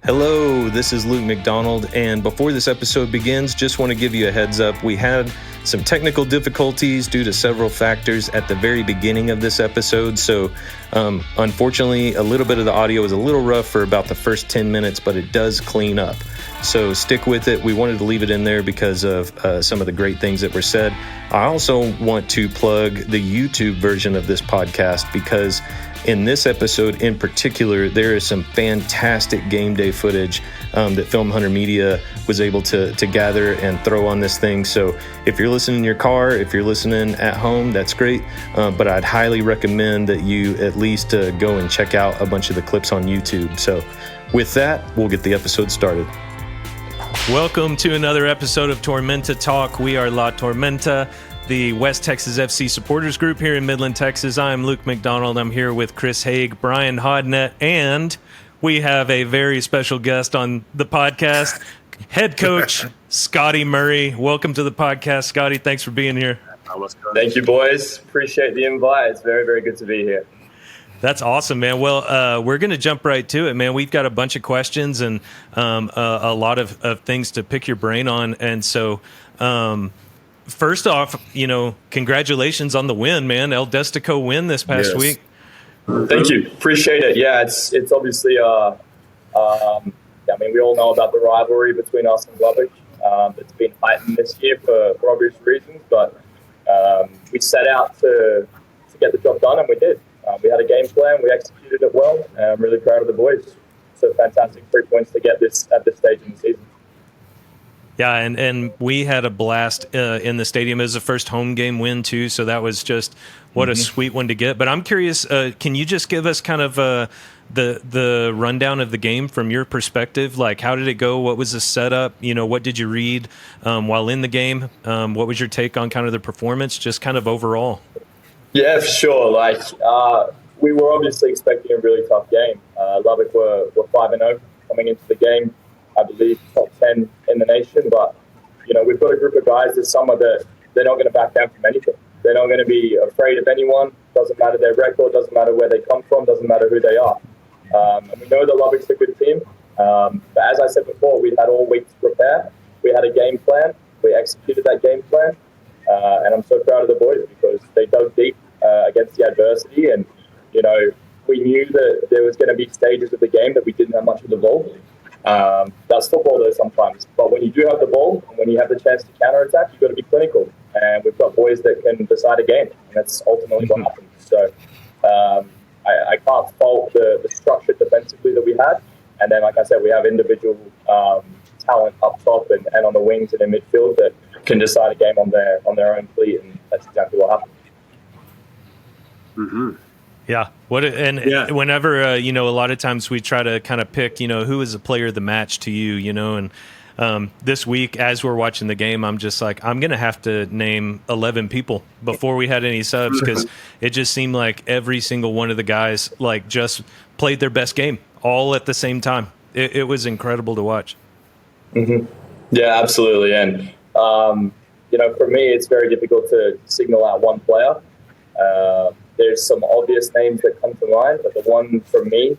Hello, this is Luke McDonald, and before this episode begins, just want to give you a heads up. We had some technical difficulties due to several factors at the very beginning of this episode, so unfortunately, a little bit of the audio was a little rough for about the first 10 minutes, but it does clean up. So stick with it. We wanted to leave it in there because of some of the great things that were said. I also want to plug the YouTube version of this podcast because in this episode in particular, there is some fantastic game day footage that Film Hunter Media was able to gather and throw on this thing. So if you're listening in your car, if you're listening at home, that's great. But I'd highly recommend that you at least go and check out a bunch of the clips on YouTube. So with that, we'll get the episode started. Welcome to another episode of Tormenta Talk. We are La Tormenta, the West Texas FC supporters group here in Midland, Texas. I'm Luke McDonald. I'm here with Chris Haig, Brian Hodnett, and we have a very special guest on the podcast, head coach Scotty Murray. Welcome to the podcast, Scotty. Thanks for being here. Thank you, boys. Appreciate the invite. It's very, very good to be here. That's awesome, man. Well, we're going to jump right to it, man. We've got a bunch of questions and a lot of things to pick your brain on. And so, first off, congratulations on the win, man. El Dustico win this past week. Thank you. Appreciate it. Yeah, it's obviously, we all know about the rivalry between us and Lubbock. It's been heightened this year for obvious reasons, but we set out to get the job done, and we did. We had a game plan. We executed it well. And I'm really proud of the boys. So fantastic 3 points to get this at this stage in the season. Yeah, and we had a blast in the stadium. It was the first home game win, too, so that was just what a sweet one to get. But I'm curious, can you just give us kind of the rundown of the game from your perspective? Like, how did it go? What was the setup? What did you read while in the game? What was your take on kind of the performance, just kind of overall? Yeah, for sure. We were obviously expecting a really tough game. Lubbock were 5-0 coming into the game. I believe top 10 in the nation, but we've got a group of guys this summer that they're not going to back down from anything. They're not going to be afraid of anyone. Doesn't matter their record, doesn't matter where they come from, doesn't matter who they are. And we know that Lubbock's a good team. But as I said before, we had all week to prepare. We had a game plan. We executed that game plan. And I'm so proud of the boys because they dug deep against the adversity. And, we knew that there was going to be stages of the game that we didn't have much of the ball. That's football though sometimes. But when you do have the ball and when you have the chance to counterattack, you've got to be clinical. And we've got boys that can decide a game. And that's ultimately what happened. So I can't fault the structure defensively that we had. And then, like I said, we have individual talent up top and on the wings and in midfield that can decide a game on their own fleet. And that's exactly what happened. Mm-hmm. Yeah. Whenever, a lot of times we try to kind of pick, who is the player of the match to you, and this week as we're watching the game, I'm just like, I'm going to have to name 11 people before we had any subs because it just seemed like every single one of the guys just played their best game all at the same time. It was incredible to watch. Mm-hmm. Yeah, absolutely. And, for me, it's very difficult to signal out one player. There's some obvious names that come to mind, but the one for me,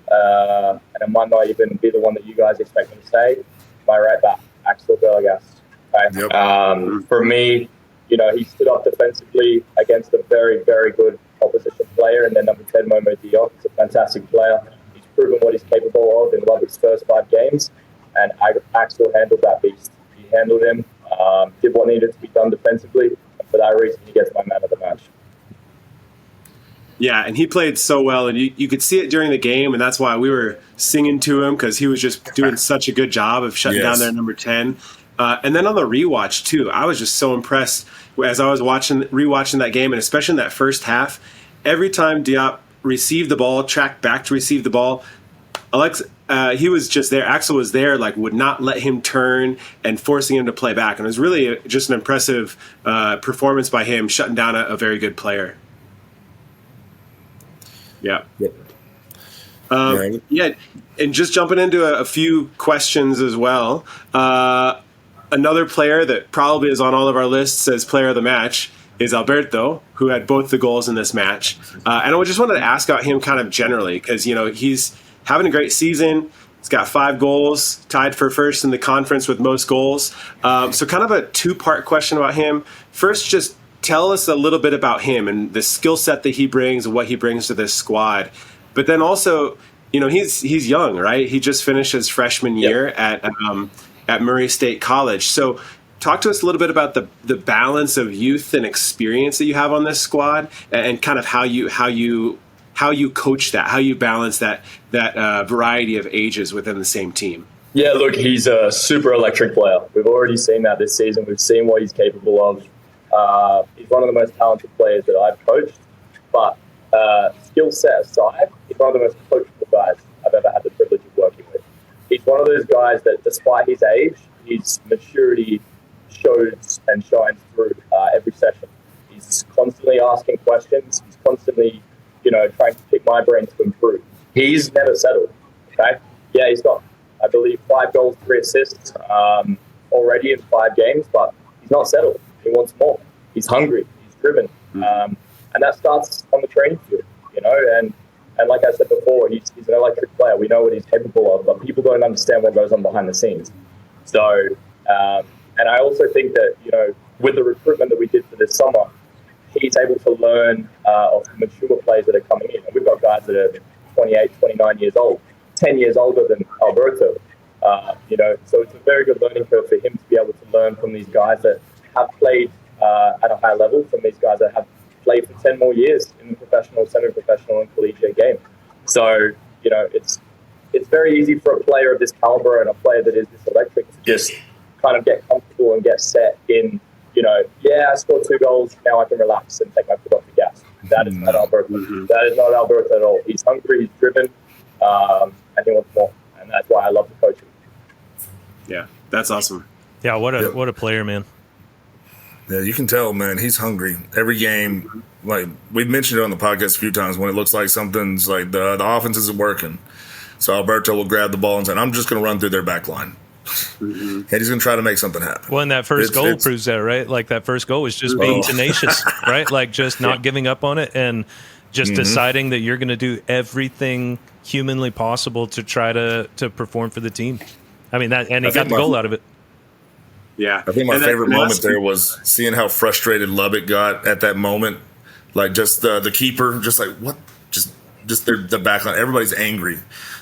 and it might not even be the one that you guys expect me to say, my right back, Axel Bergast. Okay? Yep. For me, he stood up defensively against a very, very good opposition player, and then number 10, Momo Diop, is a fantastic player. He's proven what he's capable of in Lubbock's first 5 games, and Axel handled that beast. He handled him, did what needed to be done defensively, and for that reason, he gets my man of the match. Yeah, and he played so well, and you could see it during the game, and that's why we were singing to him because he was just doing such a good job of shutting down their number 10. And then on the rewatch, too, I was just so impressed as I was rewatching that game, and especially in that first half. Every time Diop received the ball, tracked back to receive the ball, he was just there. Axel was there, would not let him turn and forcing him to play back. And it was really just an impressive performance by him, shutting down a very good player. Yeah. Yeah, and just jumping into a few questions as well. Another player that probably is on all of our lists as player of the match is Alberto, who had both the goals in this match. And I just wanted to ask about him kind of generally because, he's having a great season. He's got 5 goals, tied for first in the conference with most goals. So kind of a 2-part question about him. First, just tell us a little bit about him and the skill set that he brings and what he brings to this squad. But then also, he's young, right? He just finished his freshman year at Murray State College. So talk to us a little bit about the balance of youth and experience that you have on this squad, and kind of how you coach that, how you balance that variety of ages within the same team. Yeah, look, he's a super electric player. We've already seen that this season. We've seen what he's capable of. He's one of the most talented players that I've coached, but skill set aside, he's one of the most coachable guys I've ever had the privilege of working with. He's one of those guys that, despite his age, his maturity shows and shines through every session. He's constantly asking questions. He's constantly, trying to pick my brain to improve. He's never settled. Okay, yeah, he's got, I believe, 5 goals, 3 assists already in 5 games, but he's not settled. He wants more. He's hungry. He's driven, and that starts on the training field. And like I said before, he's an electric player. We know what he's capable of, but people don't understand what goes on behind the scenes. So, and I also think that, with the recruitment that we did for this summer, he's able to learn of mature players that are coming in. And we've got guys that are 28, 29 years old, 10 years older than Alberto. So it's a very good learning curve for him to be able to learn from these guys that have played at a high level, from these guys that have played for 10 more years in the professional, semi-professional, and collegiate game. So, it's very easy for a player of this caliber and a player that is this electric to just kind of get comfortable and get set in, I scored 2 goals, now I can relax and take my foot off the gas. That is not Alberto. That is not Alberto at all. He's hungry, he's driven, and he wants more. And that's why I love to coach him. Yeah, that's awesome. Yeah, what a player, man. Yeah, you can tell, man, he's hungry. Every game, like we've mentioned it on the podcast a few times, when it looks like something's like the offense isn't working. So Alberto will grab the ball and say, I'm just going to run through their back line. And he's going to try to make something happen. Well, and that first goal proves that, right? Like that first goal was just being tenacious, right? Like just not giving up on it and just deciding that you're going to do everything humanly possible to try to perform for the team. I mean, and he got the goal out of it. Yeah. I think my favorite moment there was seeing how frustrated Lubbock got at that moment. Like just the keeper, just like, what? Just the back line. Everybody's angry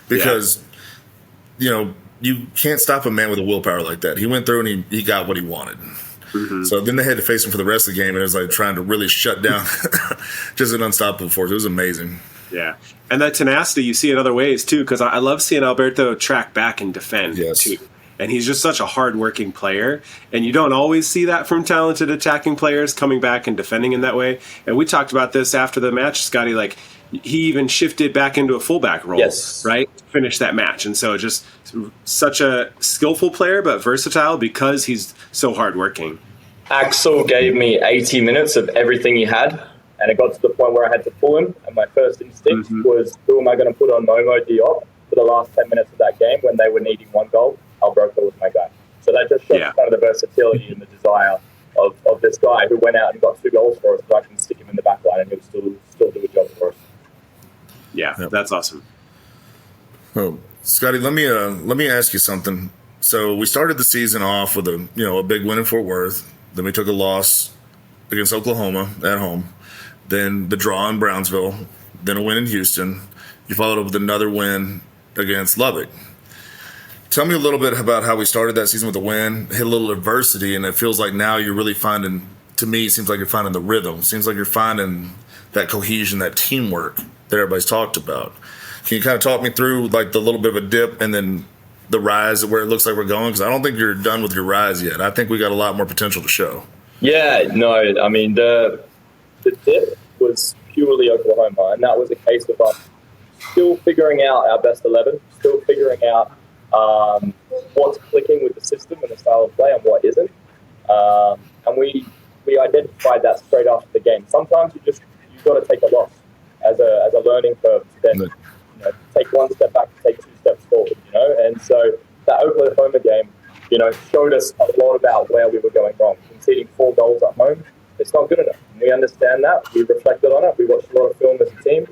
because, you can't stop a man with a willpower like that. He went through and he got what he wanted. So then they had to face him for the rest of the game, and it was like trying to really shut down just an unstoppable force. It was amazing. Yeah. And that tenacity you see in other ways, too, because I love seeing Alberto track back and defend, too. And he's just such a hard-working player, and you don't always see that from talented attacking players coming back and defending in that way. And we talked about this after the match, Scotty, like he even shifted back into a fullback role, right, to finish that match. And so just such a skillful player, but versatile because he's so hardworking. Axel gave me 80 minutes of everything he had, and it got to the point where I had to pull him, and my first instinct was, who am I going to put on Momo Diop for the last 10 minutes of that game when they were needing 1 goal? Alberto was my guy. So that just shows kind of the versatility and the desire of this guy who went out and got 2 goals for us, so I can stick him in the back line and he'll still do a job for us. Yeah, that's awesome. Oh, Scotty, let me ask you something. So we started the season off with a big win in Fort Worth. Then we took a loss against Oklahoma at home. Then the draw in Brownsville. Then a win in Houston. You followed up with another win against Lubbock. Tell me a little bit about how we started that season with a win, hit a little adversity, and it feels like now you're really finding, to me, it seems like you're finding the rhythm. It seems like you're finding that cohesion, that teamwork that everybody's talked about. Can you kind of talk me through like the little bit of a dip and then the rise where it looks like we're going? Because I don't think you're done with your rise yet. I think we got a lot more potential to show. Yeah, no, I mean, the dip was purely Oklahoma, and that was a case of us still figuring out our best 11, still figuring out what's clicking with the system and the style of play and what isn't. And we identified that straight after the game. Sometimes you've got to take a loss as a learning curve to then take 1 step back and take 2 steps forward, And so that Oklahoma game, showed us a lot about where we were going wrong. Conceding 4 goals at home, it's not good enough. And we understand that. We reflected on it. We watched a lot of film as a team.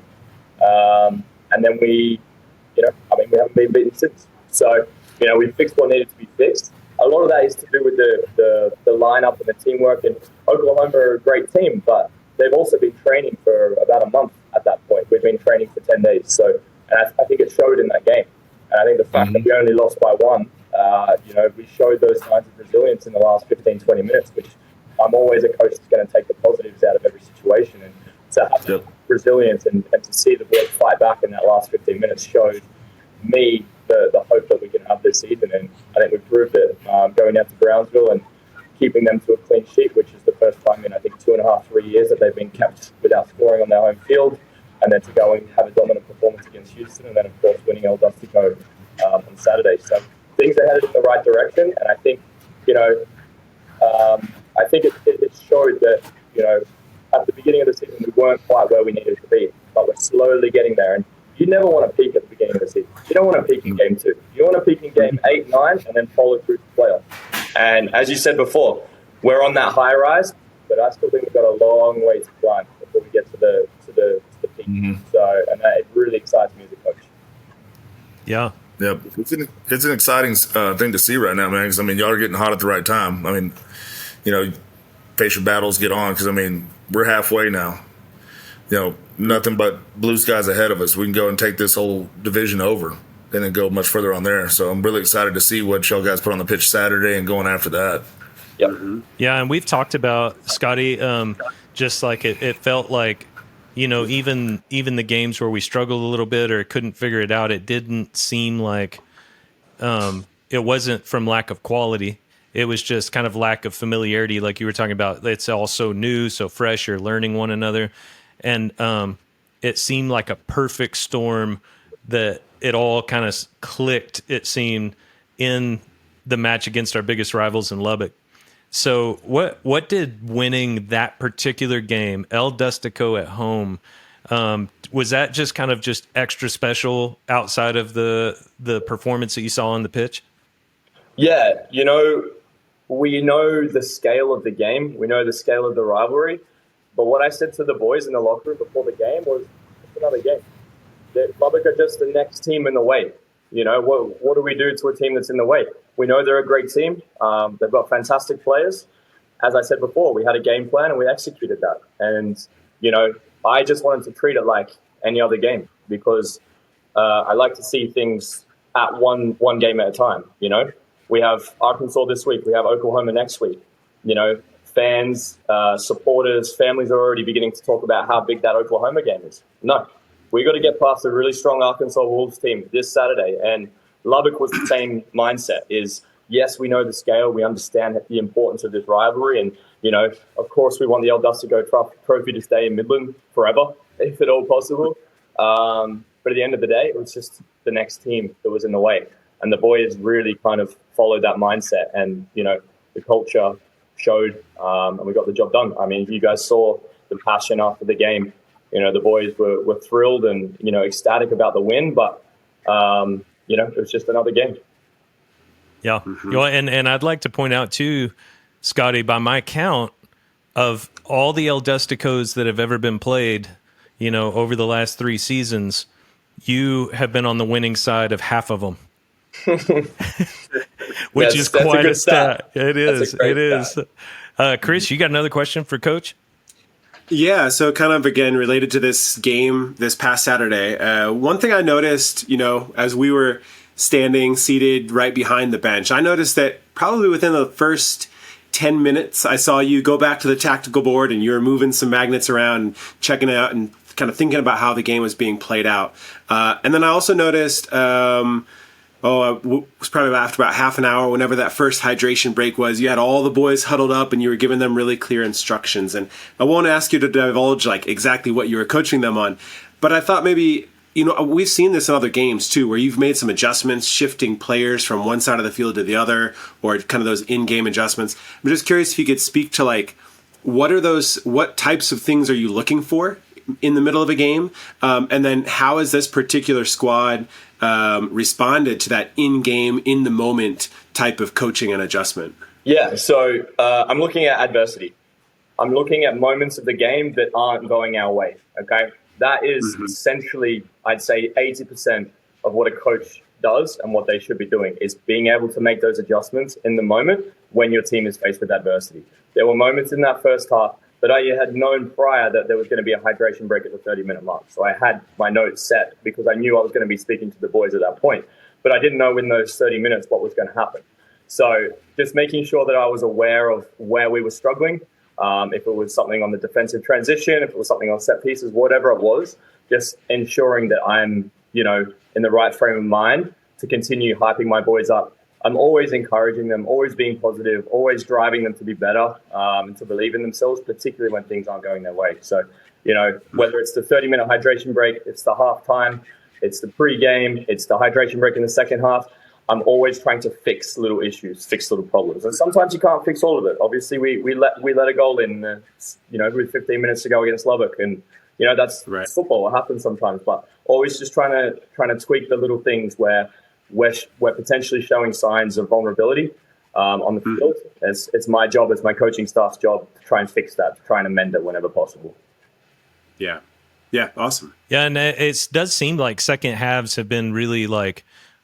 And then we haven't been beaten since. So, we fixed what needed to be fixed. A lot of that is to do with the lineup and the teamwork. And Oklahoma are a great team, but they've also been training for about a month at that point. We've been training for 10 days. So, and I think it showed in that game. And I think the fact that we only lost by one, we showed those signs of resilience in the last 15, 20 minutes, which I'm always a coach that's going to take the positives out of every situation. And to have resilience and to see the boys fight back in that last 15 minutes showed me the hope that we can have this season. And I think we proved it going out to Brownsville and keeping them to a clean sheet, which is the first time in, I think, 2.5, 3 years that they've been kept without scoring on their home field. And then to go and have a dominant performance against Houston, and then, of course, winning El Dustico on Saturday. So things are headed in the right direction. And I think, it showed that, at the beginning of the season, we weren't quite where we needed to be, but we're slowly getting there. And you never want to peak at the beginning of the season. You don't want to peak in game 2. You want to peak in game 8, 9, and then follow through to playoff. And as you said before, we're on that high rise, but I still think we've got a long way to climb before we get to the peak. So, and it really excites me as a coach. Yeah. Yeah, it's an exciting thing to see right now, man. Because y'all are getting hot at the right time. Face your battles, get on. Because we're halfway now. Nothing but blue skies ahead of us. We can go and take this whole division over, and then go much further on there. So I'm really excited to see what y'all guys put on the pitch Saturday and going after that. Yep. Yeah, and we've talked about, Scotty, just like it felt like, even the games where we struggled a little bit or couldn't figure it out, it didn't seem like it wasn't from lack of quality. It was just kind of lack of familiarity, like you were talking about. It's all so new, so fresh. You're learning one another. And it seemed like a perfect storm that it all kind of clicked, it seemed, in the match against our biggest rivals in Lubbock. So what did winning that particular game, El Dustico at home, was that just kind of just extra special outside of the performance that you saw on the pitch? Yeah, we know the scale of the game. We know the scale of the rivalry. But what I said to the boys in the locker room before the game was, it's another game. Lubbock are just the next team in the way. What do we do to a team that's in the way? We know they're a great team. They've got fantastic players. As I said before, we had a game plan and we executed that. And, I just wanted to treat it like any other game because I like to see things at one game at a time. We have Arkansas this week. We have Oklahoma next week. Fans, supporters, families are already beginning to talk about how big that Oklahoma game is. No, we got to get past a really strong Arkansas Wolves team this Saturday. And Lubbock was the same mindset is, yes, we know the scale. We understand the importance of this rivalry. And, of course, we want the El Dustico trophy to stay in Midland forever, if at all possible. But at the end of the day, it was just the next team that was in the way. And the boys really kind of followed that mindset. And, the culture showed, and we got the job done. You guys saw the passion after the game. The boys were thrilled and, ecstatic about the win. But, it was just another game. Yeah. And I'd like to point out, too, Scotty, by my count, of all the El Dusticos that have ever been played, over the last 3 seasons, you have been on the winning side of half of them. Which is quite a stat. It is. It is. Chris, you got another question for Coach? Yeah, so kind of, again, related to this game this past Saturday, one thing I noticed, as we were standing seated right behind the bench, I noticed that probably within the first 10 minutes, I saw you go back to the tactical board and you were moving some magnets around and checking it out and kind of thinking about how the game was being played out. And then I also noticed, it was probably after about half an hour, whenever that first hydration break was, you had all the boys huddled up and you were giving them really clear instructions. And I won't ask you to divulge exactly what you were coaching them on, but I thought maybe, we've seen this in other games too, where you've made some adjustments, shifting players from one side of the field to the other, or kind of those in-game adjustments. I'm just curious if you could speak to what types of things are you looking for in the middle of a game? And then how has this particular squad responded to that in-game, in-the-moment type of coaching and adjustment? Yeah, so I'm looking at adversity. I'm looking at moments of the game that aren't going our way, okay? That is essentially, I'd say, 80% of what a coach does and what they should be doing is being able to make those adjustments in the moment when your team is faced with adversity. There were moments in that first half that I had known prior that there was going to be a hydration break at the 30-minute mark. So I had my notes set because I knew I was going to be speaking to the boys at that point. But I didn't know in those 30 minutes what was going to happen. So just making sure that I was aware of where we were struggling, if it was something on the defensive transition, if it was something on set pieces, whatever it was, just ensuring that I'm, in the right frame of mind to continue hyping my boys up. I'm always encouraging them, always being positive, always driving them to be better and to believe in themselves, particularly when things aren't going their way. So, whether it's the 30-minute hydration break, it's the halftime, it's the pre-game, it's the hydration break in the second half, I'm always trying to fix little issues, fix little problems. And sometimes you can't fix all of it. Obviously, we let a goal in, with 15 minutes to go against Lubbock. And, that's right. Football. It happens sometimes. But always just trying to tweak the little things where we're potentially showing signs of vulnerability on the field. It's my job, it's my coaching staff's job to try and fix that, to try and amend it whenever possible. Yeah. Yeah, awesome. Yeah, and it does seem like second halves have been really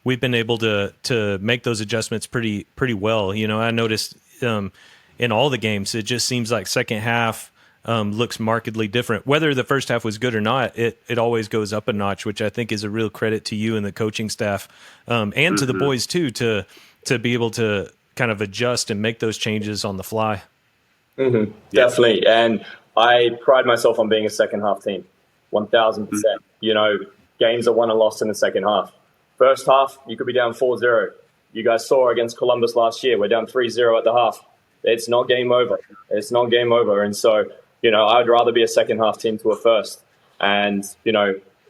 we've been able to make those adjustments pretty well. I noticed in all the games, it just seems like second half looks markedly different. Whether the first half was good or not, it always goes up a notch, which I think is a real credit to you and the coaching staff and to the boys too, to be able to kind of adjust and make those changes on the fly. Mm-hmm. Yeah. Definitely. And I pride myself on being a second half team, 1,000%. Games are won and lost in the second half. First half, you could be down 4-0. You guys saw against Columbus last year, we're down 3-0 at the half. It's not game over. It's not game over. And so, I'd rather be a second half team to a first. And,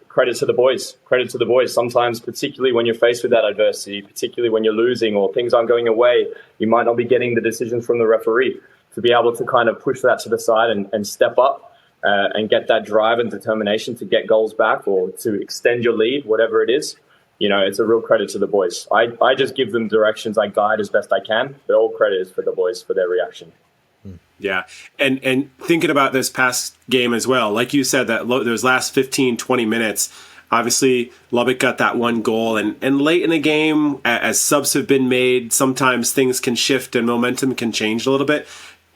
credit to the boys. Credit to the boys. Sometimes, particularly when you're faced with that adversity, particularly when you're losing or things aren't going your way, you might not be getting the decisions from the referee. To be able to kind of push that to the side and step up and get that drive and determination to get goals back or to extend your lead, whatever it is. It's a real credit to the boys. I just give them directions. I guide as best I can, but all credit is for the boys for their reaction. Yeah. And thinking about this past game as well, like you said, that those last 15, 20 minutes, obviously Lubbock got that one goal. And late in the game, as subs have been made, sometimes things can shift and momentum can change a little bit.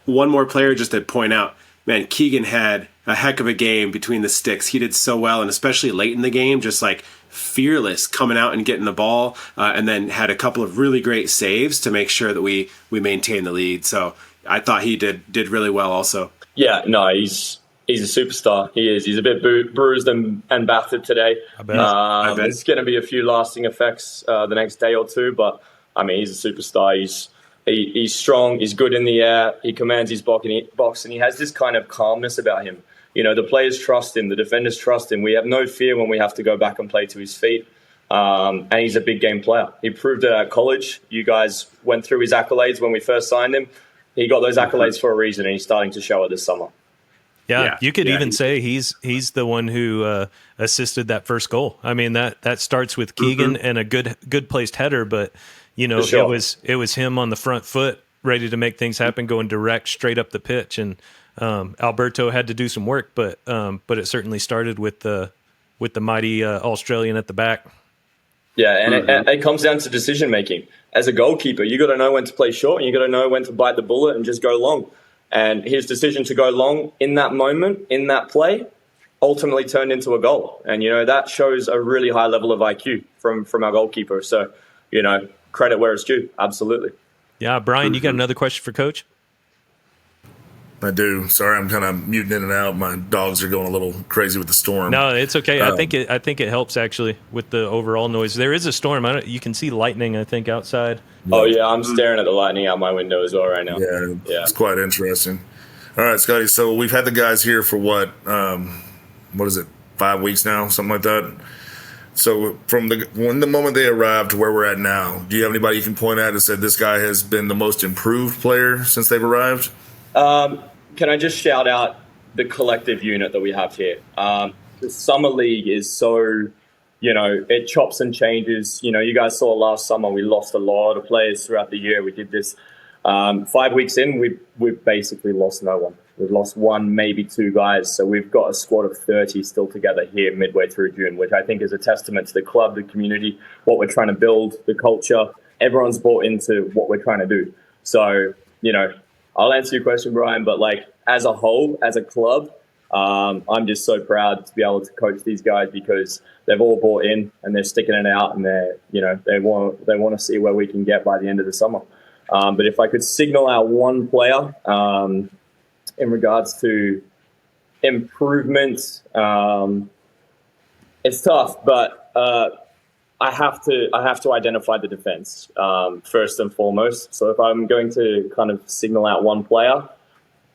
One more player just to point out, man, Keegan had a heck of a game between the sticks. He did so well, and especially late in the game, just fearless coming out and getting the ball, and then had a couple of really great saves to make sure that we maintain the lead. So I thought he did really well also. Yeah, no, he's a superstar. He is. He's a bit bruised and battered today. I bet. It's going to be a few lasting effects the next day or two, but he's a superstar. He's strong. He's good in the air. He commands his box, and he has this kind of calmness about him. The players trust him. The defenders trust him. We have no fear when we have to go back and play to his feet. And he's a big game player. He proved it at college. You guys went through his accolades when we first signed him. He got those accolades for a reason, and he's starting to show it this summer. Yeah, you could even say he's the one who assisted that first goal. That starts with Keegan and a good placed header, but sure. it was him on the front foot, ready to make things happen, going direct straight up the pitch, and Alberto had to do some work, but it certainly started with the mighty Australian at the back. Yeah, and it comes down to decision making. As a goalkeeper, you got to know when to play short, and you got to know when to bite the bullet and just go long. And his decision to go long in that moment, in that play, ultimately turned into a goal. And that shows a really high level of IQ from our goalkeeper. So credit where it's due. Absolutely. Yeah, Brian, you got another question for Coach? I do. Sorry, I'm kind of muting in and out. My dogs are going a little crazy with the storm. No, it's okay. I think it helps actually with the overall noise. There is a storm. You can see lightning, I think, outside. Oh yeah, I'm staring at the lightning out my window as well right now. Yeah, it's quite interesting. All right, Scotty. So we've had the guys here for what is it, 5 weeks now, something like that. So from the moment they arrived to where we're at now, do you have anybody you can point at and said this guy has been the most improved player since they've arrived? Can I just shout out the collective unit that we have here? The summer league is so, it chops and changes. You guys saw last summer we lost a lot of players throughout the year. We did this 5 we've in, we've basically lost no one. We've lost one, maybe two guys. So we've got a squad of 30 still together here midway through June, which I think is a testament to the club, the community, what we're trying to build, the culture. Everyone's bought into what we're trying to do. So, I'll answer your question, Brian, but like as a whole, as a club, I'm just so proud to be able to coach these guys because they've all bought in and they're sticking it out and they want to see where we can get by the end of the summer. But if I could signal out one player in regards to improvement, it's tough, but I have to identify the defense first and foremost. So if I'm going to kind of signal out one player,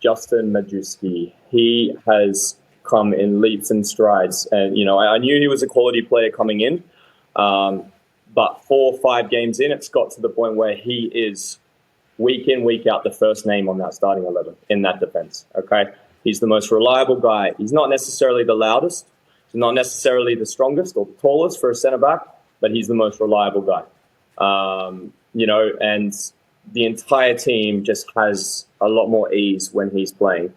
Justin Majewski, he has come in leaps and strides. And, I knew he was a quality player coming in. But 4 or 5 games in, it's got to the point where he is week in, week out, the first name on that starting 11 in that defense. Okay. He's the most reliable guy. He's not necessarily the loudest. He's not necessarily the strongest or the tallest for a center back, but he's the most reliable guy. And the entire team just has a lot more ease when he's playing.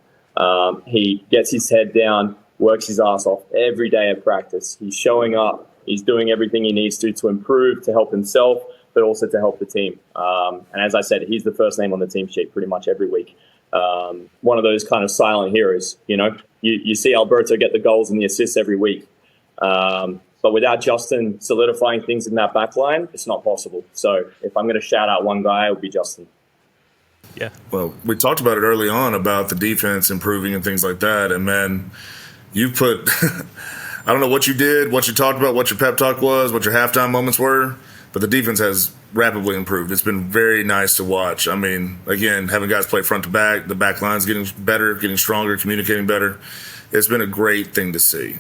He gets his head down, works his ass off every day at practice. He's showing up. He's doing everything he needs to improve, to help himself, but also to help the team. And as I said, he's the first name on the team sheet pretty much every week. One of those kind of silent heroes, You see Alberto get the goals and the assists every week. But without Justin solidifying things in that back line, it's not possible. So if I'm going to shout out one guy, it would be Justin. Yeah. Well, we talked about it early on about the defense improving and things like that. And, man, you put – I don't know what you did, what you talked about, what your pep talk was, what your halftime moments were, but the defense has rapidly improved. It's been very nice to watch. I mean, again, having guys play front to back, the back line's getting better, getting stronger, communicating better. It's been a great thing to see.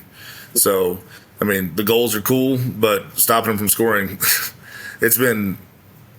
So, I mean, the goals are cool, but stopping them from scoring, it's been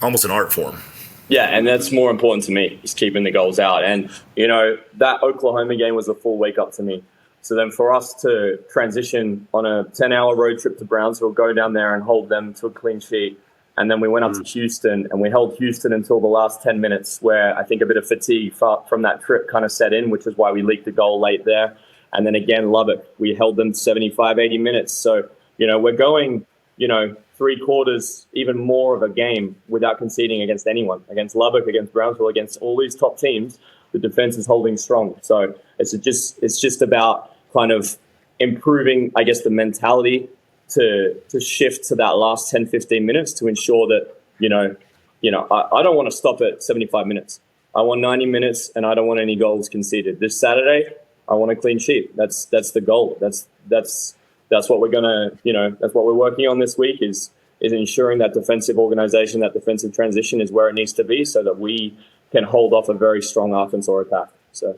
almost an art form. Yeah, and that's more important to me, is keeping the goals out. And, that Oklahoma game was a full wake-up to me. So then for us to transition on a 10-hour road trip to Brownsville, go down there and hold them to a clean sheet, and then we went up to Houston, and we held Houston until the last 10 minutes, where I think a bit of fatigue from that trip kind of set in, which is why we leaked the goal late there. And then again, Lubbock, we held them 75, 80 minutes. So, we're going, 3 quarters, even more of a game without conceding against anyone, against Lubbock, against Brownsville, against all these top teams. The defense is holding strong. So it's just about kind of improving, I guess, the mentality to shift to that last 10, 15 minutes to ensure that, I don't want to stop at 75 minutes. I want 90 minutes and I don't want any goals conceded. This Saturday, I want a clean sheet. That's the goal. That's what we're going to, that's what we're working on this week is ensuring that defensive organization, that defensive transition is where it needs to be so that we can hold off a very strong offense or attack. So,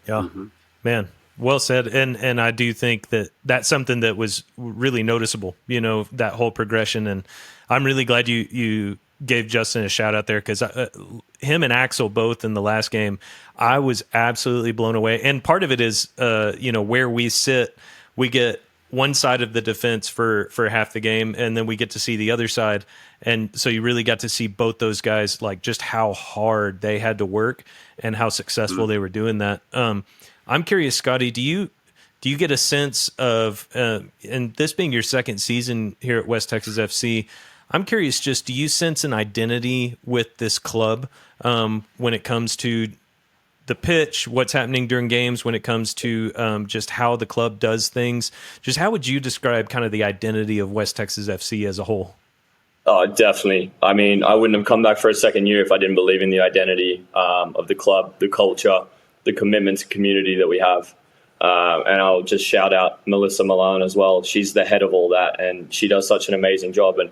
yeah, man, well said. And I do think that that's something that was really noticeable, that whole progression. And I'm really glad you gave Justin a shout out there because him and Axel both in the last game, I was absolutely blown away. And part of it is, where we sit, we get one side of the defense for half the game, and then we get to see the other side. And so you really got to see both those guys, like just how hard they had to work and how successful they were doing that. I'm curious, Scotty, do you get a sense of, and this being your second season here at West Texas FC, I'm curious, just do you sense an identity with this club when it comes to the pitch, what's happening during games, when it comes to just how the club does things? Just how would you describe kind of the identity of West Texas FC as a whole? Oh, definitely. I mean, I wouldn't have come back for a second year if I didn't believe in the identity of the club, the culture, the commitment to community that we have. And I'll just shout out Melissa Milan as well. She's the head of all that, and she does such an amazing job. And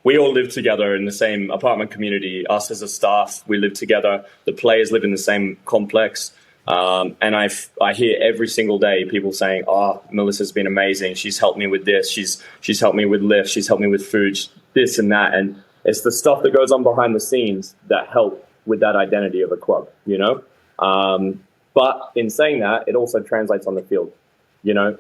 we all live together in the same apartment community. Us as a staff, we live together. The players live in the same complex. And I hear every single day people saying, "Oh, Melissa's been amazing. She's helped me with this. She's helped me with lifts. She's helped me with food, this and that." And it's the stuff that goes on behind the scenes that help with that identity of a club, But in saying that, it also translates on the field.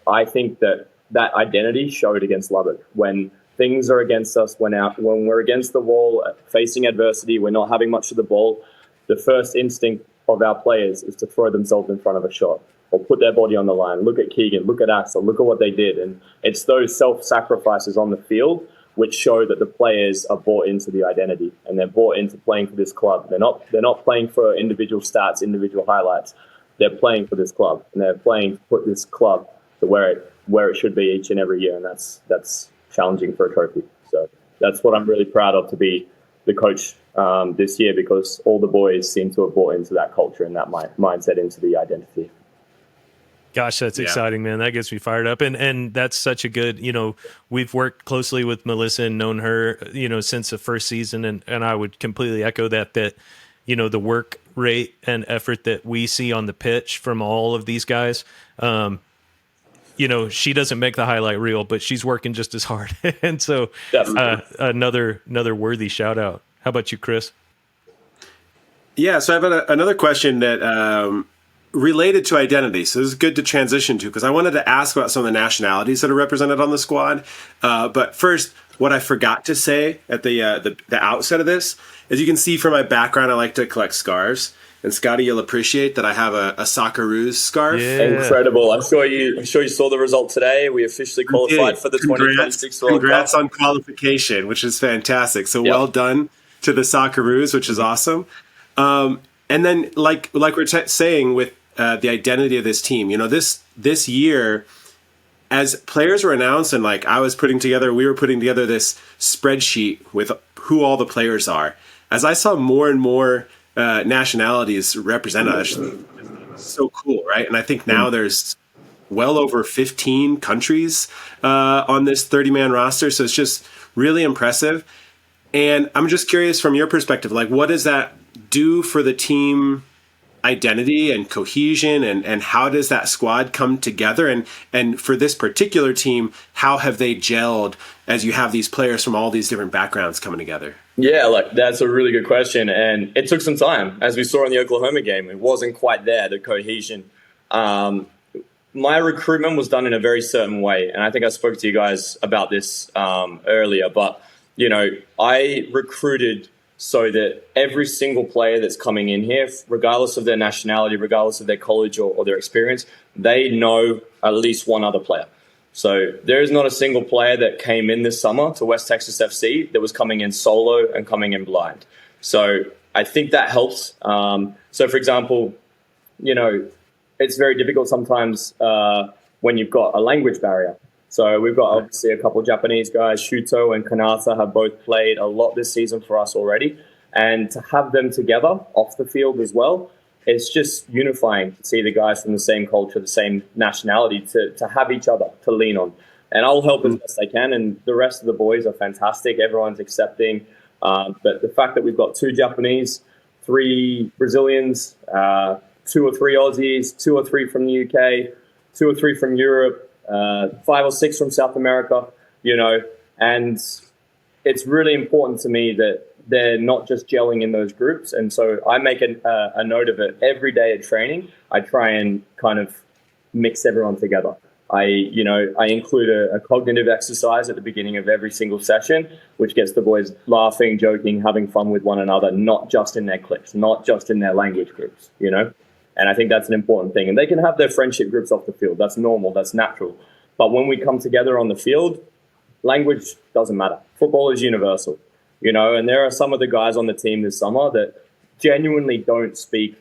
I think that identity showed against Lubbock when things are against us, when we're against the wall, facing adversity, we're not having much of the ball. The first instinct of our players is to throw themselves in front of a shot or put their body on the line. Look at Keegan, look at Axel, look at what they did. And it's those self-sacrifices on the field which show that the players are bought into the identity and they're bought into playing for this club. They're not playing for individual stats, individual highlights. They're playing for this club, and they're playing to put this club to where it should be each and every year, and that's challenging for a trophy. So that's what I'm really proud of, to be the coach this year, because all the boys seem to have bought into that culture and that mindset, into the identity. Gosh, that's exciting, man. That gets me fired up. And that's such a good, we've worked closely with Melissa and known her, since the first season. And I would completely echo that, the work rate and effort that we see on the pitch from all of these guys, she doesn't make the highlight reel, but she's working just as hard. And so another worthy shout out. How about you, Chris? Yeah, so I have another question that related to identity. So this is good to transition to, because I wanted to ask about some of the nationalities that are represented on the squad. But first, what I forgot to say at the outset of this is, you can see from my background, I like to collect scarves. And Scotty, you'll appreciate that I have a Socceroos scarf. Yeah. Incredible! I'm sure you saw the result today. We officially qualified for the 2026 World Cup. Congrats on qualification, which is fantastic. So well done to the Socceroos, which is awesome. And then, like we're saying with the identity of this team, this year, as players were announced, and we were putting together this spreadsheet with who all the players are. As I saw more and more nationalities represented, it's so cool, right? And I think now there's well over 15 countries on this 30-man roster, so it's just really impressive. And I'm just curious, from your perspective, what does that do for the team identity and cohesion, and how does that squad come together? And for this particular team, how have they gelled as you have these players from all these different backgrounds coming together? Yeah, that's a really good question. And it took some time. As we saw in the Oklahoma game, it wasn't quite there, the cohesion. My recruitment was done in a very certain way. And I think I spoke to you guys about this earlier. But, I recruited so that every single player that's coming in here, regardless of their nationality, regardless of their college or their experience, they know at least one other player. So there is not a single player that came in this summer to West Texas FC that was coming in solo and coming in blind. So I think that helps. So, for example, it's very difficult sometimes when you've got a language barrier. So we've got obviously a couple of Japanese guys. Shuto and Kanata have both played a lot this season for us already. And to have them together off the field as well, it's just unifying to see the guys from the same culture, the same nationality, to have each other to lean on. And I'll help as best I can. And the rest of the boys are fantastic. Everyone's accepting. But the fact that we've got 2 Japanese, 3 Brazilians, 2 or 3 Aussies, 2 or 3 from the UK, 2 or 3 from Europe, 5 or 6 from South America, and it's really important to me that they're not just gelling in those groups. And so I make a note of it every day at training. I try and kind of mix everyone together. I include a cognitive exercise at the beginning of every single session, which gets the boys laughing, joking, having fun with one another, not just in their cliques, not just in their language groups, And I think that's an important thing. And they can have their friendship groups off the field. That's normal. That's natural. But when we come together on the field, language doesn't matter. Football is universal, and there are some of the guys on the team this summer that genuinely don't speak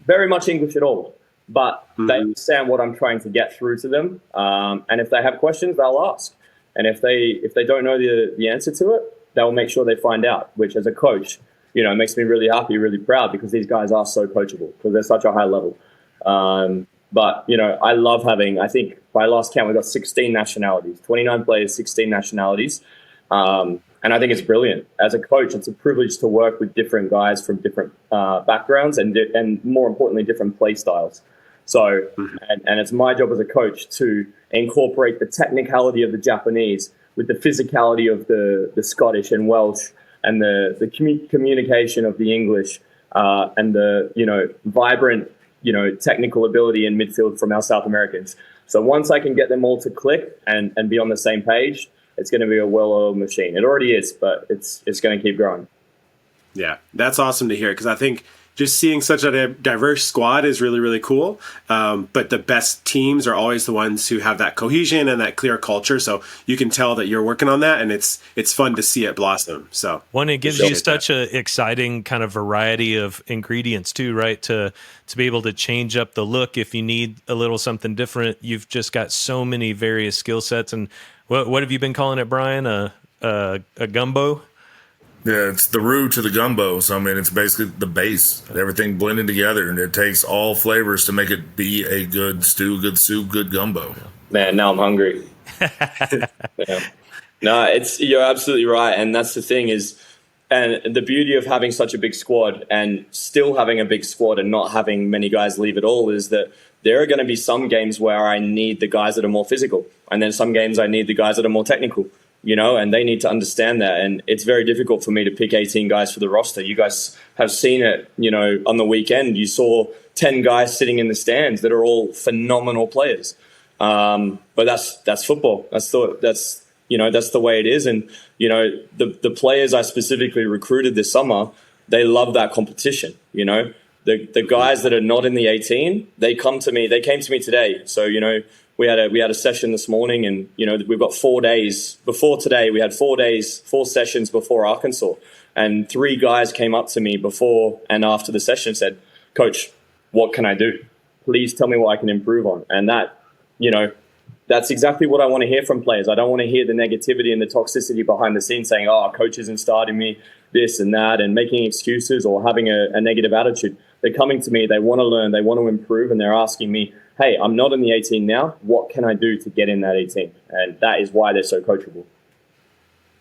very much English at all. But they understand what I'm trying to get through to them. And if they have questions, they'll ask. And if they don't know the answer to it, they'll make sure they find out, which as a coach, it makes me really happy, really proud, because these guys are so coachable because they're such a high level. But, I love having, I think by last count, we got 16 nationalities, 29 players, 16 nationalities. And I think it's brilliant. As a coach, it's a privilege to work with different guys from different backgrounds and more importantly, different play styles. So, and it's my job as a coach to incorporate the technicality of the Japanese with the physicality of the Scottish and Welsh, and the communication of the English, and the vibrant technical ability in midfield from our South Americans. So once I can get them all to click and be on the same page, it's going to be a well-oiled machine. It already is, but it's going to keep growing. Yeah, that's awesome to hear, because I think just seeing such a diverse squad is really, really cool. But the best teams are always the ones who have that cohesion and that clear culture. So you can tell that you're working on that, and it's fun to see it blossom. So it gives you such a exciting kind of variety of ingredients too, right? To be able to change up the look if you need a little something different. You've just got so many various skill sets. And what have you been calling it, Brian? A gumbo? Yeah, it's the roux to the gumbo. So, I mean, it's basically the base, everything blended together, and it takes all flavors to make it be a good stew, good soup, good gumbo. Man, now I'm hungry. Yeah. No, you're absolutely right. And that's the thing and the beauty of having such a big squad and still having a big squad and not having many guys leave at all is that there are going to be some games where I need the guys that are more physical. And then some games I need the guys that are more technical. And they need to understand that. And it's very difficult for me to pick 18 guys for the roster. You guys have seen it, on the weekend. You saw 10 guys sitting in the stands that are all phenomenal players. But that's football. That's the way it is. And, the players I specifically recruited this summer, they love that competition. The guys that are not in the 18, they came to me today. So, we had a session this morning, and we've got 4 days before today. We had 4 sessions before Arkansas, and 3 guys came up to me before and after the session and said, "Coach, what can I do? Please tell me what I can improve on." And that's exactly what I want to hear from players. I don't want to hear the negativity and the toxicity behind the scenes saying, "Oh, coach isn't starting me," this and that, and making excuses or having a negative attitude. They're coming to me. They want to learn. They want to improve, and they're asking me, "Hey, I'm not in the 18 now. What can I do to get in that 18?" And that is why they're so coachable.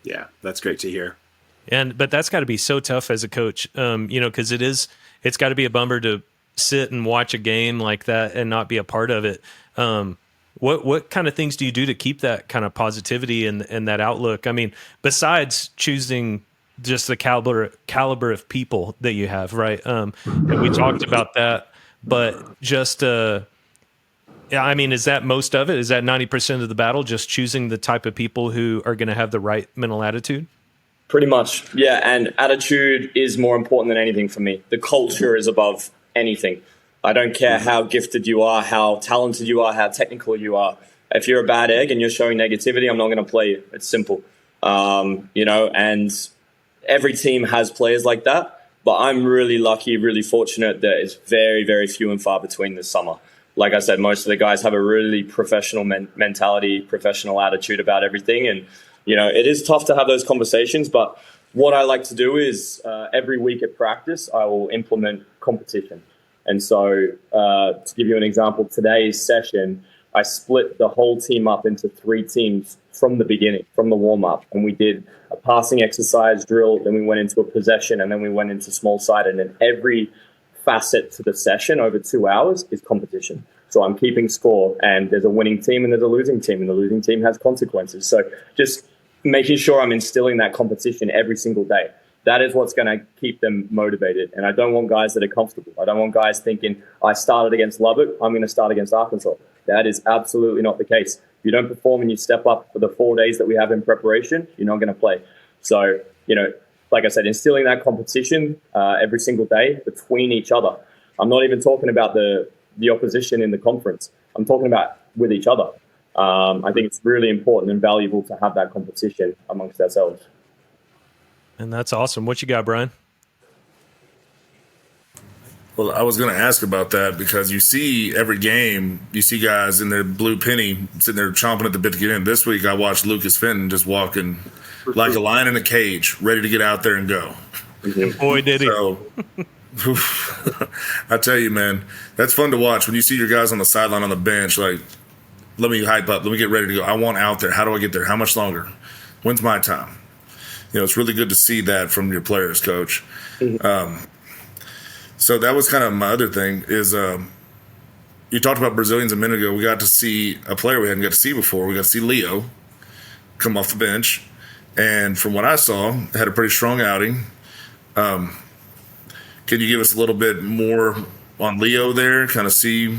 Yeah, that's great to hear. But that's got to be so tough as a coach, because it's got to be a bummer to sit and watch a game like that and not be a part of it. What kind of things do you do to keep that kind of positivity and that outlook? I mean, besides choosing just the caliber of people that you have, right? And we talked about that, but just is that most of it? Is that 90% of the battle, just choosing the type of people who are going to have the right mental attitude? Pretty much, yeah. And attitude is more important than anything for me. The culture is above anything. I don't care how gifted you are, how talented you are, how technical you are. If you're a bad egg and you're showing negativity, I'm not going to play you. It's simple. And every team has players like that. But I'm really lucky, really fortunate that it's very, very few and far between this summer. Like I said, most of the guys have a really professional mentality, professional attitude about everything. And, it is tough to have those conversations. But what I like to do is every week at practice, I will implement competition. And so to give you an example, today's session, I split the whole team up into 3 teams from the beginning, from the warm-up. And we did a passing exercise drill, then we went into a possession, and then we went into small side. And then every facet to the session over 2 hours is competition. So I'm keeping score, and there's a winning team and there's a losing team, and the losing team has consequences. So just making sure I'm instilling that competition every single day. That is what's going to keep them motivated. And I don't want guys that are comfortable. I don't want guys thinking, I started against Lubbock, I'm going to start against Arkansas. That is absolutely not the case. If you don't perform and you step up for the 4 days that we have in preparation, you're not going to play. So, like I said, instilling that competition every single day between each other. I'm not even talking about the opposition in the conference. I'm talking about with each other. I think it's really important and valuable to have that competition amongst ourselves. And that's awesome. What you got, Brian? Well, I was going to ask about that because you see every game, you see guys in their blue penny sitting there chomping at the bit to get in. This week I watched Lucas Fenton just walking like a lion in a cage, ready to get out there and go. Boy, did he. So, I tell you, man, that's fun to watch when you see your guys on the sideline on the bench, like, let me hype up, let me get ready to go. I want out there. How do I get there? How much longer? When's my time? It's really good to see that from your players, Coach. So that was kind of my other thing is you talked about Brazilians a minute ago. We got to see a player we hadn't got to see before. We got to see Leo come off the bench. And from what I saw, had a pretty strong outing. Can you give us a little bit more on Leo there, kind of see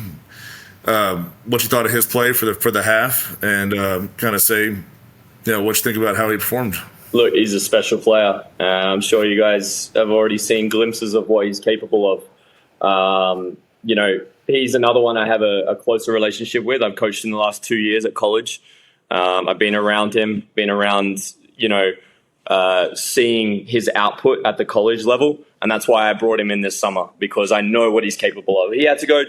what you thought of his play for the half, and kind of say, what you think about how he performed? Look, he's a special player. I'm sure you guys have already seen glimpses of what he's capable of. He's another one I have a closer relationship with. I've coached in the last 2 years at college. I've been around him, seeing his output at the college level. And that's why I brought him in this summer, because I know what he's capable of. He had to go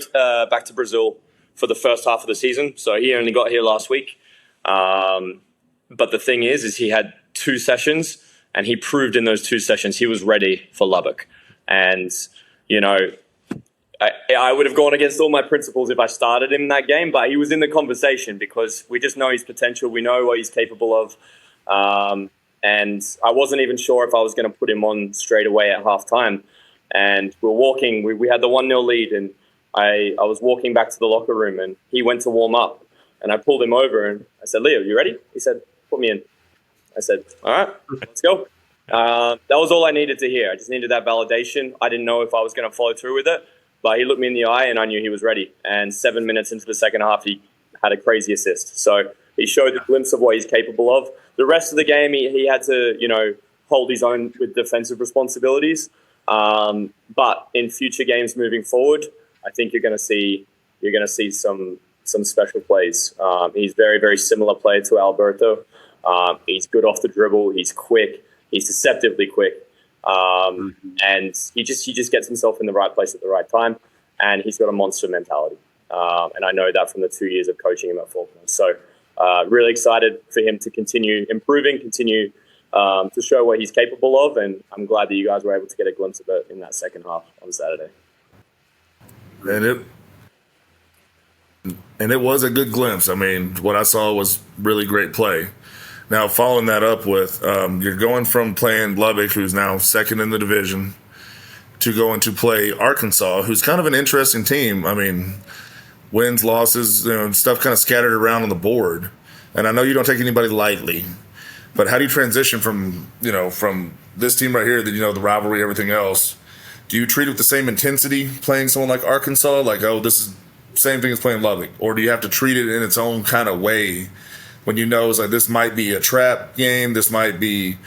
back to Brazil for the first half of the season. So he only got here last week. But the thing is he had 2 sessions, and he proved in those 2 sessions he was ready for Lubbock. And, I would have gone against all my principles if I started him in that game, but he was in the conversation because we just know his potential. We know what he's capable of. And I wasn't even sure if I was going to put him on straight away at halftime. And we were walking. We had the 1-0 lead, and I was walking back to the locker room, and he went to warm up. And I pulled him over, and I said, "Leo, you ready?" He said, "Put me in." I said, "All right, let's go." That was all I needed to hear. I just needed that validation. I didn't know if I was going to follow through with it, but he looked me in the eye, and I knew he was ready. And 7 minutes into the second half, he had a crazy assist. So he showed a glimpse of what he's capable of. The rest of the game, he had to, hold his own with defensive responsibilities. But in future games moving forward, I think you're going to see some special plays. He's very, very similar player to Alberto. He's good off the dribble. He's quick. He's deceptively quick. And he just gets himself in the right place at the right time. And he's got a monster mentality. And I know that from the 2 years of coaching him at Faulkner. So really excited for him to continue improving, continue to show what he's capable of. And I'm glad that you guys were able to get a glimpse of it in that second half on Saturday. And it was a good glimpse. I mean, what I saw was really great play. Now, following that up with, you're going from playing Lubbock, who's now second in the division, to going to play Arkansas, who's kind of an interesting team. I mean, wins, losses, stuff kind of scattered around on the board. And I know you don't take anybody lightly, but how do you transition from this team right here, the rivalry, everything else? Do you treat it with the same intensity playing someone like Arkansas? Like, oh, this is the same thing as playing Lubbock? Or do you have to treat it in its own kind of way when it's like this might be a trap game, this might be,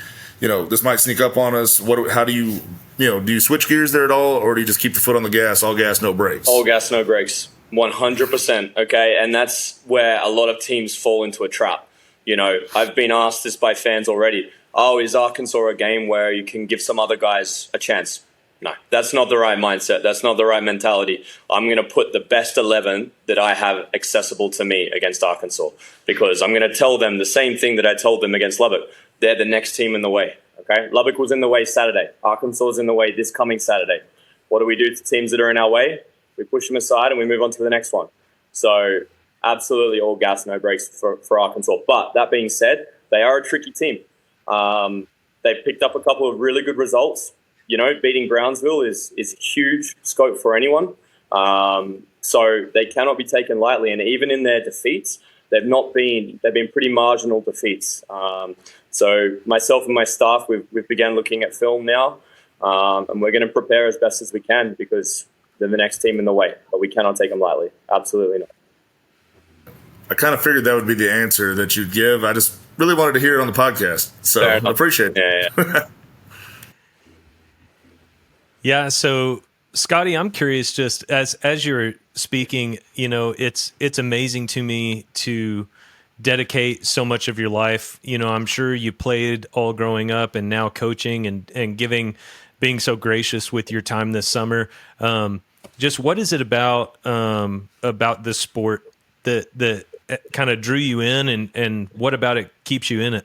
this might sneak up on us? How do you, do you switch gears there at all, or do you just keep the foot on the gas, all gas, no brakes? All gas, no brakes, 100%, okay? And that's where a lot of teams fall into a trap. I've been asked this by fans already. Oh, is Arkansas a game where you can give some other guys a chance? No, that's not the right mindset. That's not the right mentality. I'm going to put the best 11 that I have accessible to me against Arkansas, because I'm going to tell them the same thing that I told them against Lubbock. They're the next team in the way. Okay, Lubbock was in the way Saturday. Arkansas is in the way this coming Saturday. What do we do to teams that are in our way? We push them aside and we move on to the next one. So absolutely all gas, no brakes for Arkansas. But that being said, they are a tricky team. They've picked up a couple of really good results. Beating Brownsville is huge scope for anyone. So they cannot be taken lightly. And even in their defeats, they've been pretty marginal defeats. So myself and my staff, we've began looking at film now, and we're going to prepare as best as we can, because they're the next team in the way. But we cannot take them lightly. Absolutely not. I kind of figured that would be the answer that you'd give. I just really wanted to hear it on the podcast. So I appreciate it. Yeah. Yeah, so Scotty, I'm curious, just as you're speaking, it's amazing to me to dedicate so much of your life. I'm sure you played all growing up and now coaching and being so gracious with your time this summer. Just what is it about this sport that kind of drew you in, and what about it keeps you in it?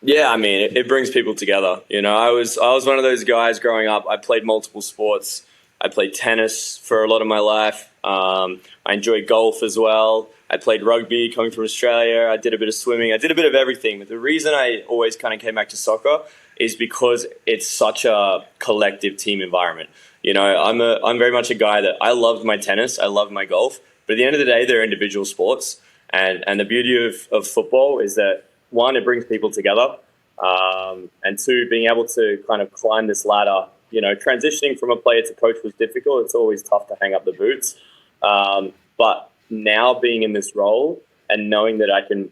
Yeah, I mean, it brings people together. I was one of those guys growing up. I played multiple sports. I played tennis for a lot of my life. I enjoyed golf as well. I played rugby coming from Australia. I did a bit of swimming. I did a bit of everything. But the reason I always kind of came back to soccer is because it's such a collective team environment. I'm very much a guy that I loved my tennis. I loved my golf. But at the end of the day, they're individual sports. And the beauty of football is that, one, it brings people together, and two, being able to kind of climb this ladder. Transitioning from a player to coach was difficult. It's always tough to hang up the boots. But now being in this role and knowing that I can,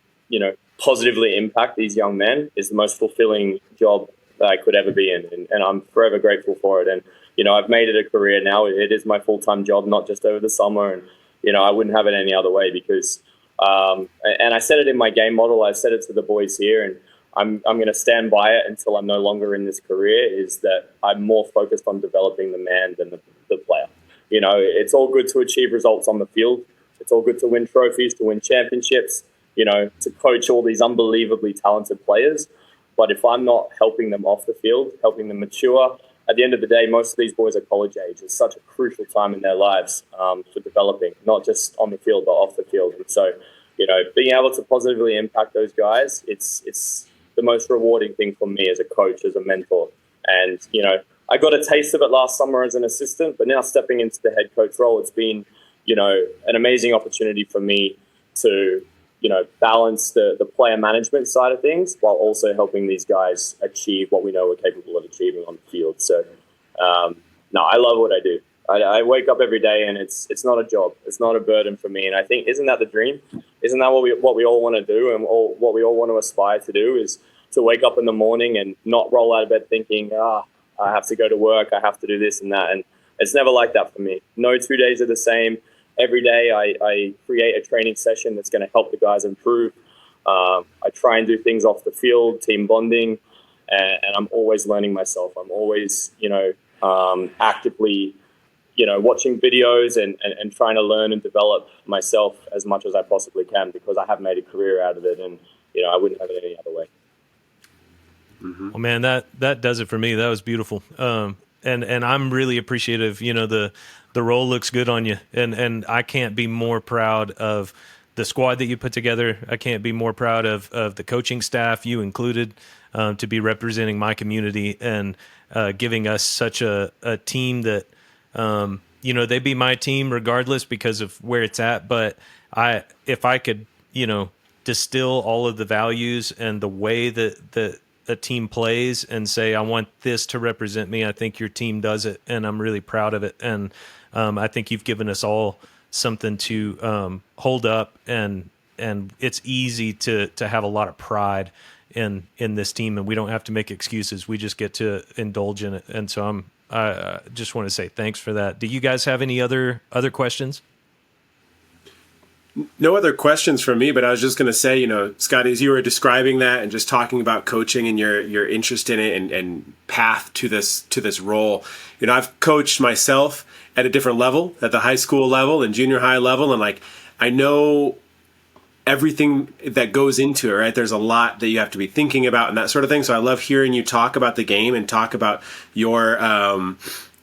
positively impact these young men is the most fulfilling job that I could ever be in. And I'm forever grateful for it. And, I've made it a career now. It is my full-time job, not just over the summer. And, I wouldn't have it any other way because, and I said it in my game model, I said it to the boys here, and I'm going to stand by it until I'm no longer in this career, is that I'm more focused on developing the man than the player. It's all good to achieve results on the field. It's all good to win trophies, to win championships, to coach all these unbelievably talented players. But if I'm not helping them off the field, helping them mature, at the end of the day, most of these boys are college age. It's such a crucial time in their lives for developing, not just on the field, but off the field. And so, being able to positively impact those guys, it's the most rewarding thing for me as a coach, as a mentor. And, I got a taste of it last summer as an assistant, but now stepping into the head coach role, it's been, an amazing opportunity for me to, balance the player management side of things while also helping these guys achieve what we know we're capable of achieving on the field. So, no, I love what I do. I wake up every day and it's not a job. It's not a burden for me. And I think, isn't that the dream? Isn't that what we all want to do, and what we all want to aspire to do, is to wake up in the morning and not roll out of bed thinking, I have to go to work, I have to do this and that. And it's never like that for me. No 2 days are the same. Every day I create a training session that's going to help the guys improve. I try and do things off the field, team bonding, and I'm always learning myself. I'm always, actively, watching videos and trying to learn and develop myself as much as I possibly can, because I have made a career out of it, and, I wouldn't have it any other way. Mm-hmm. Well, man, that does it for me. That was beautiful. And I'm really appreciative. The role looks good on you, and I can't be more proud of the squad that you put together. I can't be more proud of the coaching staff, you included, to be representing my community and giving us such a team that, they'd be my team regardless because of where it's at. But if I could, distill all of the values and the way that a team plays and say, I want this to represent me, I think your team does it, and I'm really proud of it. And I think you've given us all something to hold up, and it's easy to have a lot of pride in this team, and we don't have to make excuses. We just get to indulge in it. And so I just want to say thanks for that. Do you guys have any other questions? No other questions from me, but I was just going to say, Scotty, as you were describing that and just talking about coaching and your interest in it and path to this role, I've coached myself at a different level, at the high school level and junior high level, and I know everything that goes into it, right? There's a lot that you have to be thinking about and that sort of thing. So I love hearing you talk about the game and talk about your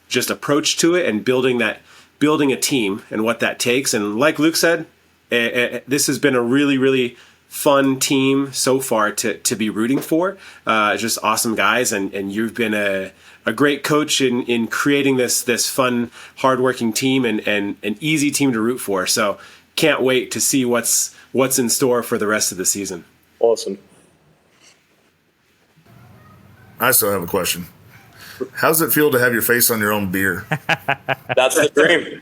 just approach to it and building a team and what that takes. And like Luke said, this has been a really, really fun team so far to be rooting for. Just awesome guys, and you've been a great coach in creating this fun, hardworking team and an easy team to root for. So can't wait to see what's in store for the rest of the season. Awesome. I still have a question. How does it feel to have your face on your own beer? That's the dream.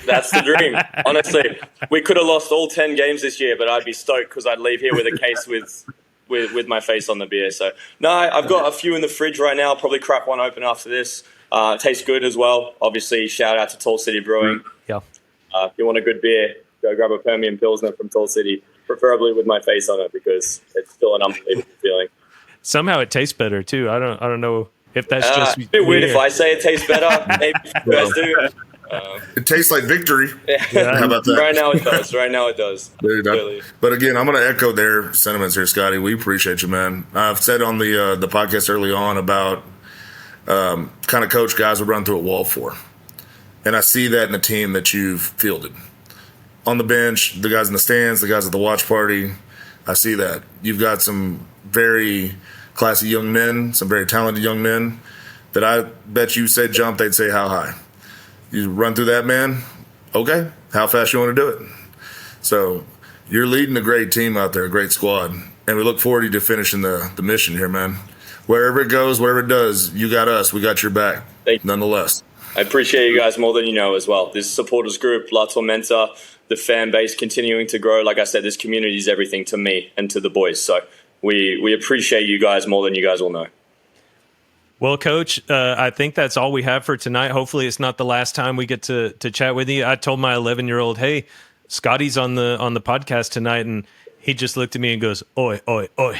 That's the dream. Honestly, we could have lost all 10 games this year, but I'd be stoked because I'd leave here with a case with my face on the beer. So, no, I've got a few in the fridge right now. I'll probably crack one open after this. It tastes good as well. Obviously, shout out to Tall City Brewing. Yeah. If you want a good beer, go grab a Permian Pilsner from Tall City, preferably with my face on it, because it's still an unbelievable feeling. Somehow it tastes better too. I don't know if that's just it's a bit weird if I say it tastes better. Maybe you guys do. It tastes like victory. Yeah. How about that? Right now it does. Dude, but again, I'm going to echo their sentiments here, Scotty. We appreciate you, man. I've said on the podcast early on about kind of coach guys would run through a wall for. And I see that in the team that you've fielded. On the bench, the guys in the stands, the guys at the watch party, I see that. You've got some very classy young men, some very talented young men that I bet you say jump, they'd say how high. You run through that, man, okay, how fast you want to do it. So you're leading a great team out there, a great squad, and we look forward to you finishing the mission here, man. Wherever it goes, wherever it does, you got us. We got your back, nonetheless. I appreciate you guys more than you know as well. This supporters group, La Tormenta, the fan base continuing to grow. Like I said, this community is everything to me and to the boys. So we appreciate you guys more than you guys will know. Well, Coach, I think that's all we have for tonight. Hopefully it's not the last time we get to chat with you. I told my 11-year-old, hey, Scotty's on the podcast tonight, and he just looked at me and goes, oi, oi, oi.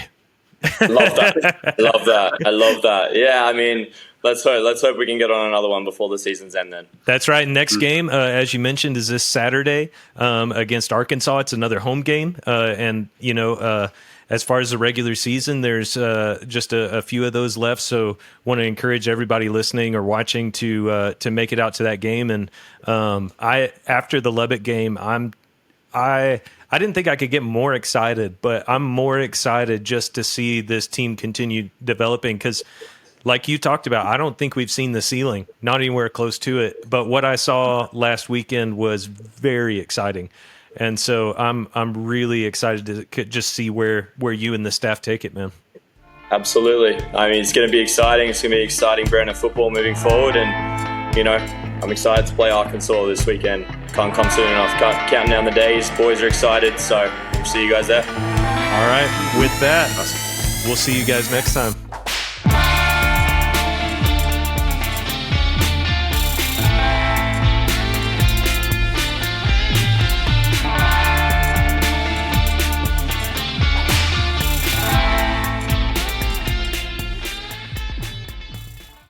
Love that. I love that. Yeah, I mean, let's hope we can get on another one before the season's end then. That's right. Next game, as you mentioned, is this Saturday against Arkansas. It's another home game. And, as far as the regular season, there's just a few of those left. So want to encourage everybody listening or watching to make it out to that game. And after the Lubbock game, I didn't think I could get more excited, but I'm more excited just to see this team continue developing because, like you talked about, I don't think we've seen the ceiling, not anywhere close to it. But what I saw last weekend was very exciting. And so I'm really excited to just see where you and the staff take it, man. Absolutely. I mean, it's going to be exciting. It's going to be exciting brand of football moving forward. And, I'm excited to play Arkansas this weekend. Can't come soon enough. Counting down the days. Boys are excited. So we'll see you guys there. All right. With that, we'll see you guys next time.